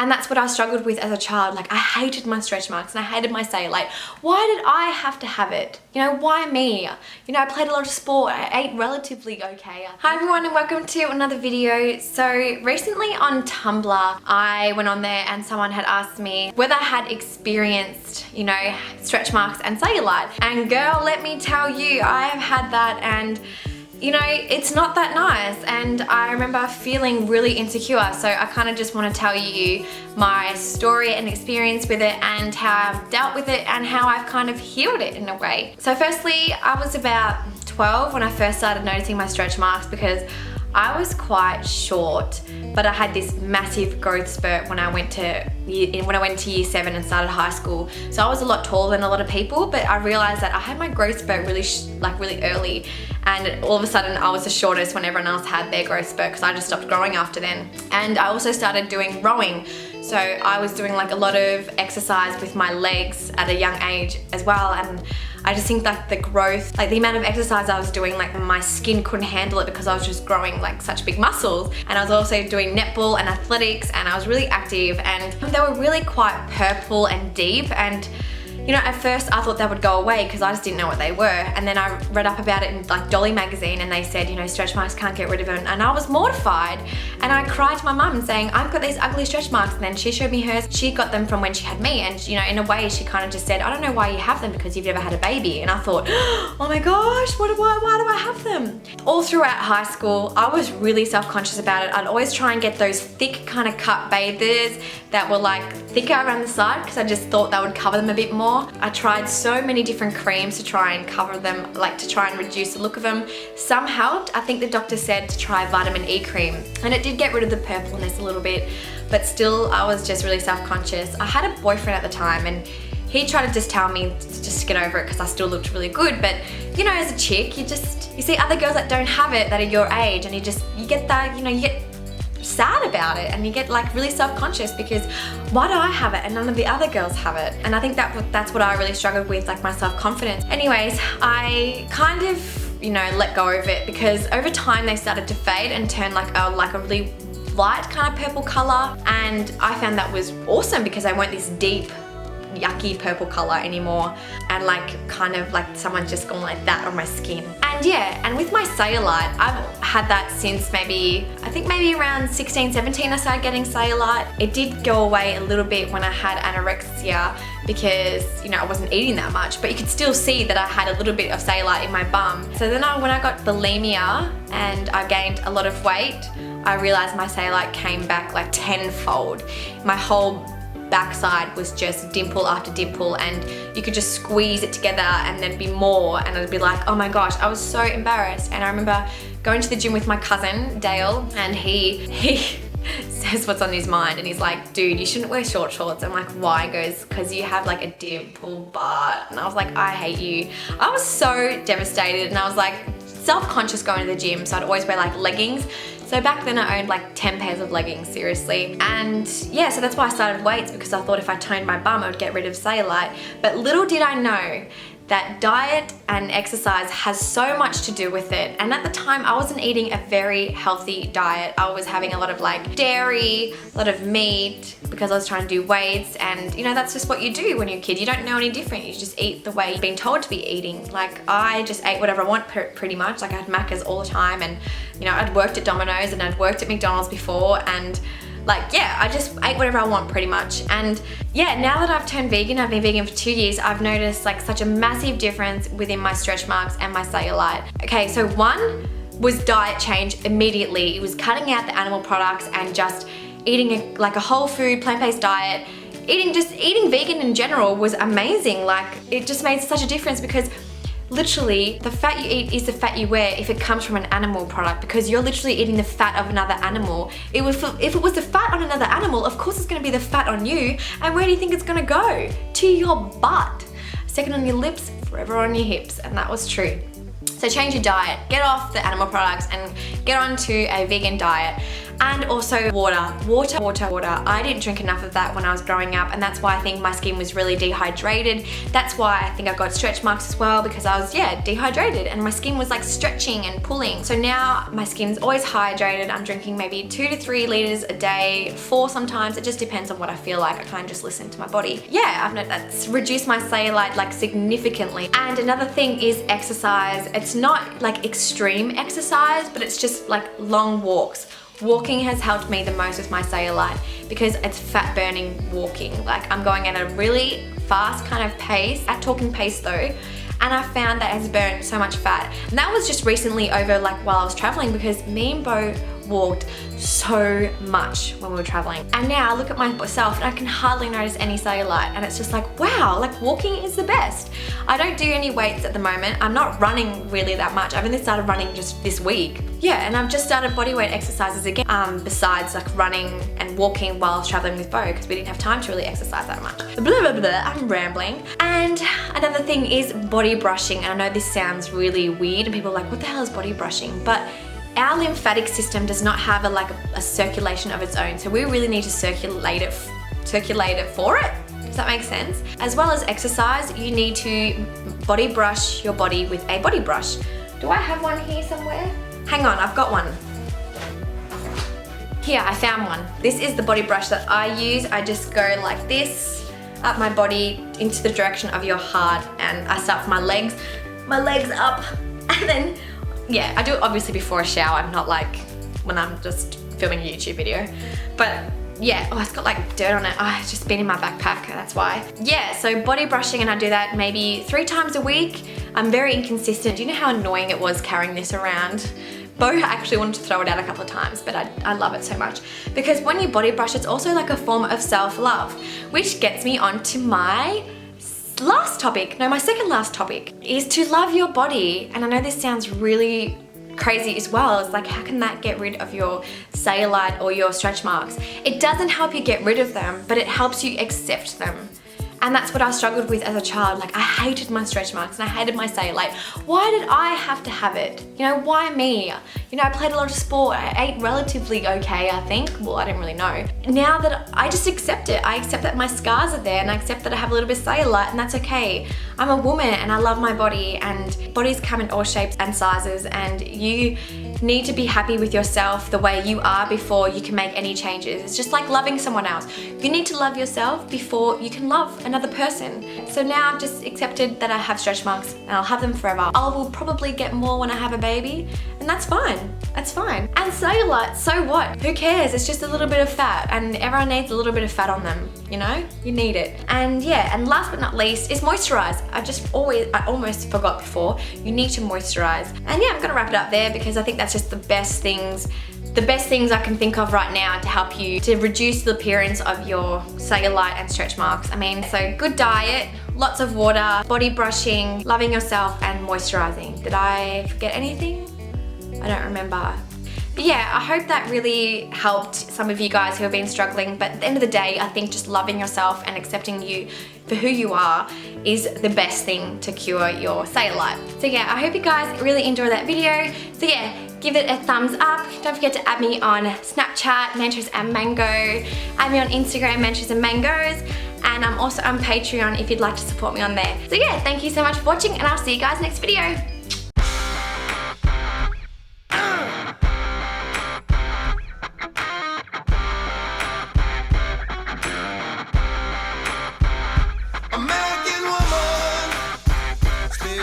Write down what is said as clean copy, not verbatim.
And that's what I struggled with as a child. Like, I hated my stretch marks and I hated my cellulite. Why did I have to have it? You know, why me? You know, I played a lot of sport. I ate relatively okay. Hi everyone and welcome to another video. So recently on Tumblr, I went on there and someone had asked me whether I had experienced, you know, stretch marks and cellulite. And girl, let me tell you, I have had that, and you know, it's not that nice, and I remember feeling really insecure. So I kind of just want to tell you my story and experience with it and how I've dealt with it and how I've kind of healed it in a way. So firstly, I was about 12 when I first started noticing my stretch marks because I was quite short, but I had this massive growth spurt when I went to year 7 and started high school. So I was a lot taller than a lot of people, but I realized that I had my growth spurt really early, and all of a sudden I was the shortest when everyone else had their growth spurt because I just stopped growing after then. And I also started doing rowing. So I was doing like a lot of exercise with my legs at a young age as well, and I just think like the growth, like the amount of exercise I was doing, like my skin couldn't handle it because I was just growing like such big muscles. And I was also doing netball and athletics, and I was really active, and they were really quite purple and deep. And you know, at first I thought they would go away because I just didn't know what they were. And then I read up about it in like Dolly magazine, and they said, you know, stretch marks, can't get rid of them. And I was mortified. And I cried to my mum saying, I've got these ugly stretch marks. And then she showed me hers. She got them from when she had me. And you know, in a way she kind of just said, I don't know why you have them because you've never had a baby. And I thought, oh my gosh, why do I have them? All throughout high school, I was really self-conscious about it. I'd always try and get those thick kind of cut bathers that were like thicker around the side because I just thought that would cover them a bit more. I tried so many different creams to try and cover them, like to try and reduce the look of them. Some helped. I think the doctor said to try vitamin E cream, and it did get rid of the purpleness a little bit, but still I was just really self-conscious. I had a boyfriend at the time, and he tried to just tell me to just get over it because I still looked really good. But you know, as a chick, you see other girls that don't have it, that are your age, and you get that, you know, you get sad about it, and you get like really self-conscious because why do I have it and none of the other girls have it? And I think that's what I really struggled with, like my self-confidence. Anyways, I kind of, you know, let go of it because over time they started to fade and turn like a really light kind of purple color, and I found that was awesome because they weren't this deep yucky purple color anymore, and like kind of like someone just gone like that on my skin. And yeah, and with my cellulite, I've had that since maybe around 16, 17 I started getting cellulite. It did go away a little bit when I had anorexia because, you know, I wasn't eating that much, but you could still see that I had a little bit of cellulite in my bum. So then when I got bulimia and I gained a lot of weight, I realized my cellulite came back like tenfold. My whole backside was just dimple after dimple, and you could just squeeze it together and there'd be more, and I'd be like, oh my gosh, I was so embarrassed. And I remember going to the gym with my cousin Dale, and he says what's on his mind, and he's like, dude, you shouldn't wear short shorts. I'm like, why? He goes, because you have like a dimple butt. And I was like, I hate you. I was so devastated, and I was like self-conscious going to the gym, so I'd always wear like leggings. So back then I owned like 10 pairs of leggings, seriously. And yeah, so that's why I started weights, because I thought if I toned my bum I would get rid of cellulite. But little did I know that diet and exercise has so much to do with it. And at the time I wasn't eating a very healthy diet. I was having a lot of like dairy, a lot of meat, because I was trying to do weights. And you know, that's just what you do when you're a kid. You don't know any different. You just eat the way you've been told to be eating. Like I just ate whatever I want pretty much. Like I had Macca's all the time, and you know, I'd worked at Domino's and I'd worked at McDonald's before, and like, yeah, I just ate whatever I want pretty much. And yeah, now that I've turned vegan, I've been vegan for 2 years, I've noticed like such a massive difference within my stretch marks and my cellulite. Okay, so one was diet change immediately. It was cutting out the animal products and just eating a whole food, plant-based diet. Eating vegan in general was amazing. Like it just made such a difference because literally the fat you eat is the fat you wear if it comes from an animal product, because you're literally eating the fat of another animal. If it was the fat on another animal, of course it's going to be the fat on you. And where do you think it's going to go? To your butt. Second on your lips, forever on your hips. And that was true. So change your diet, get off the animal products and get onto a vegan diet. And also water. I didn't drink enough of that when I was growing up, and that's why I think my skin was really dehydrated. That's why I think I got stretch marks as well, because I was, dehydrated and my skin was like stretching and pulling. So now my skin's always hydrated. I'm drinking maybe 2 to 3 liters a day, 4 sometimes. It just depends on what I feel like. I kind of just listen to my body. Yeah, I've noticed that's reduced my cellulite like significantly. And another thing is exercise. It's not like extreme exercise, but it's just like long walks. Walking has helped me the most with my cellulite because it's fat burning walking. Like I'm going at a really fast kind of pace, at talking pace though, and I found that has burnt so much fat. And that was just recently over like while I was traveling, because me and Bo walked so much when we were traveling. And now I look at myself and I can hardly notice any cellulite, and it's just like, wow, like walking is the best. I don't do any weights at the moment. I'm not running really that much. I've only started running just this week. Yeah, and I've just started bodyweight exercises again, besides like running and walking while I was traveling with Bo, because we didn't have time to really exercise that much. Blah, blah, blah, I'm rambling. And another thing is body brushing. And I know this sounds really weird and people are like, what the hell is body brushing? But our lymphatic system does not have a circulation of its own, so we really need to circulate it for it. Does that make sense? As well as exercise, you need to body brush your body with a body brush. Do I have one here somewhere? Hang on, I've got one. Here, I found one. This is the body brush that I use. I just go like this up my body into the direction of your heart, and I start from my legs up, and then yeah, I do it obviously before a shower, not like when I'm just filming a YouTube video. But yeah, oh, it's got like dirt on it. Oh, it's just been in my backpack, that's why. Yeah, so body brushing, and I do that maybe 3 times a week. I'm very inconsistent. Do you know how annoying it was carrying this around? Bo actually wanted to throw it out a couple of times, but I love it so much. Because when you body brush, it's also like a form of self-love, which gets me onto my my second last topic is to love your body. And I know this sounds really crazy as well. It's like, how can that get rid of your cellulite or your stretch marks? It doesn't help you get rid of them, but it helps you accept them. And that's what I struggled with as a child. Like I hated my stretch marks and I hated my cellulite. Why did I have to have it? You know, why me? You know, I played a lot of sport. I ate relatively okay, I think. Well, I didn't really know. Now that I just accept it. I accept that my scars are there, and I accept that I have a little bit of cellulite, and that's okay. I'm a woman and I love my body, and bodies come in all shapes and sizes, and you need to be happy with yourself the way you are before you can make any changes. It's just like loving someone else. You need to love yourself before you can love another person. So now I've just accepted that I have stretch marks and I'll have them forever. I will probably get more when I have a baby, and that's fine. That's fine. And cellulite, so what? Who cares? It's just a little bit of fat, and everyone needs a little bit of fat on them, you know? You need it. And yeah, and last but not least is moisturize. I almost forgot before, you need to moisturize. And yeah, I'm gonna wrap it up there because I think that's just the best things I can think of right now to help you to reduce the appearance of your cellulite and stretch marks. I mean, so good diet, lots of water, body brushing, loving yourself, and moisturizing. Did I forget anything? I don't remember. But yeah, I hope that really helped some of you guys who have been struggling. But at the end of the day, I think just loving yourself and accepting you for who you are is the best thing to cure your cellulite. So yeah, I hope you guys really enjoyed that video. So yeah, give it a thumbs up. Don't forget to add me on Snapchat, Mantras and Mango. Add me on Instagram, Mantras and Mangoes. And I'm also on Patreon if you'd like to support me on there. So yeah, thank you so much for watching, and I'll see you guys next video.